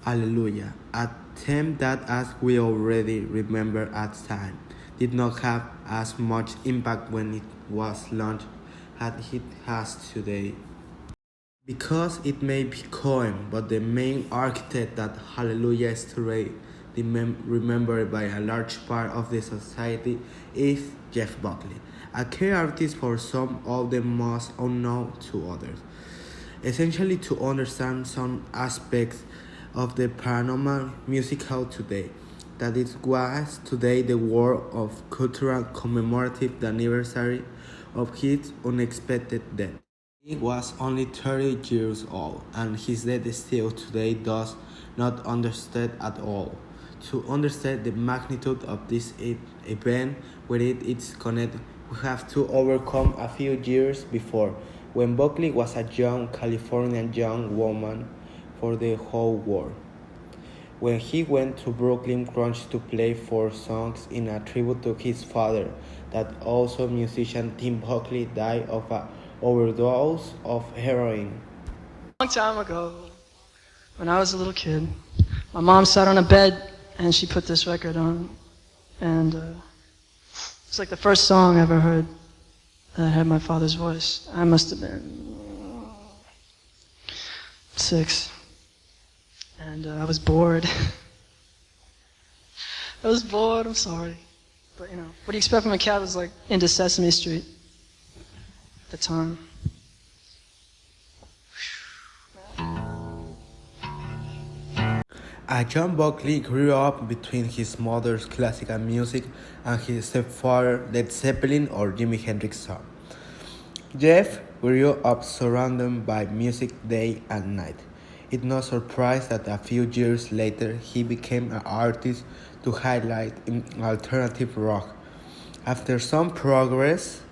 Hallelujah, a theme that, as we already remember at the time, did not have as much impact when it was launched as it has today. Because it may be coined, but the main architect that Hallelujah is today remembered by a large part of the society is Jeff Buckley, a key artist for some of the most unknown to others. Essentially, to understand some aspects of the paranormal musical today, that it was today the world of cultural commemorative the anniversary of his unexpected death. He was only 30 years old, and his death still today does not understand at all. To understand the magnitude of this event, with its connected, we have to overcome a few years before, when Buckley was a young Californian young woman for the whole world. When he went to Brooklyn Crunch to play 4 songs in a tribute to his father, that also musician Tim Buckley died of an overdose of heroin. Long time ago, when I was a little kid, my mom sat on a bed and she put this record on, and it's like the first song I ever heard that had my father's voice. I must have been 6, and I was bored. I was bored, I'm sorry. But you know, what do you expect from a cat was like into Sesame Street at the time. John Buckley grew up between his mother's classical music and his stepfather Led Zeppelin or Jimi Hendrix song. Jeff grew up surrounded by music day and night. It's no surprise that a few years later he became an artist to highlight in alternative rock. After some progress,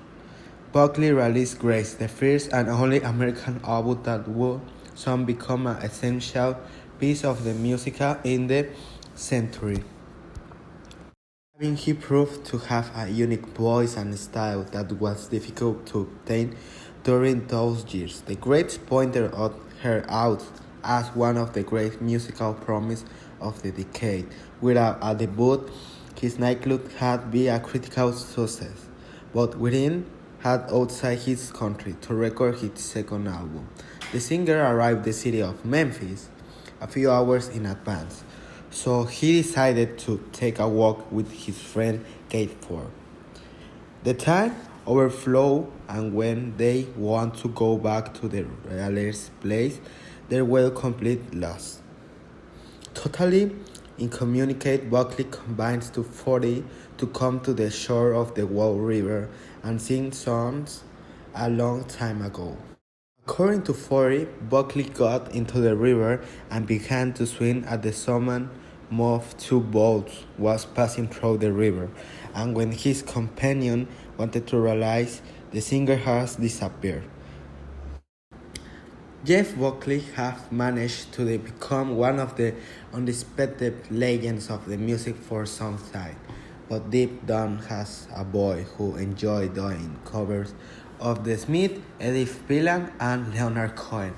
Buckley released Grace, the first and only American album that would soon become an essential piece of the musical in the century. Having he proved to have a unique voice and style that was difficult to obtain during those years. The greats pointed her out as one of the great musical promise of the decade. Without a debut, his nightclub had been a critical success, but within had outside his country to record his second album. The singer arrived the city of Memphis a few hours in advance, so he decided to take a walk with his friend Kate Ford. The time overflowed, and when they want to go back to the Lilac place, they were completely lost. Totally incommunicate, Buckley combines to 40 to come to the shore of the Wall River and sing songs a long time ago. According to Forey, Buckley got into the river and began to swim as the someone moved 2 boats was passing through the river, and when his companion wanted to realize, the singer has disappeared. Jeff Buckley has managed to become one of the undisputed legends of the music for some time, but deep down has a boy who enjoys doing covers of The Smiths, Edith Piaf, and Leonard Cohen.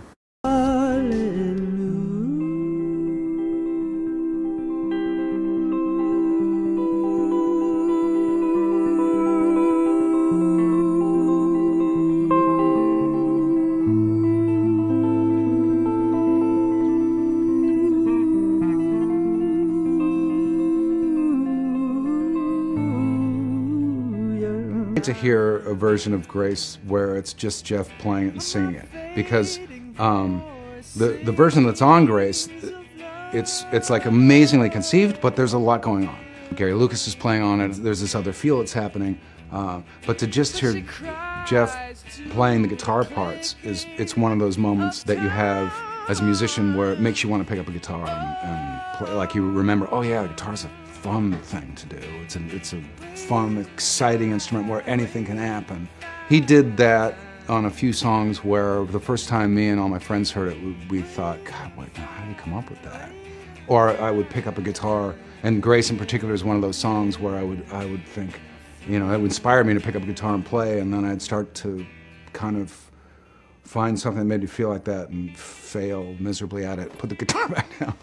To hear a version of Grace where it's just Jeff playing it and singing it, because the version that's on Grace, it's like amazingly conceived, but there's a lot going on. Gary Lucas is playing on it. There's this other feel that's happening, but to just hear Jeff playing the guitar parts it's one of those moments that you have as a musician where it makes you want to pick up a guitar and play. Like you remember, oh yeah, guitar's a fun thing to do. It's a fun, exciting instrument where anything can happen. He did that on a few songs where the first time me and all my friends heard it, we thought, God, how did he come up with that? Or I would pick up a guitar, and Grace in particular is one of those songs where I would think, it would inspire me to pick up a guitar and play, and then I'd start to kind of find something that made me feel like that and fail miserably at it, put the guitar back down.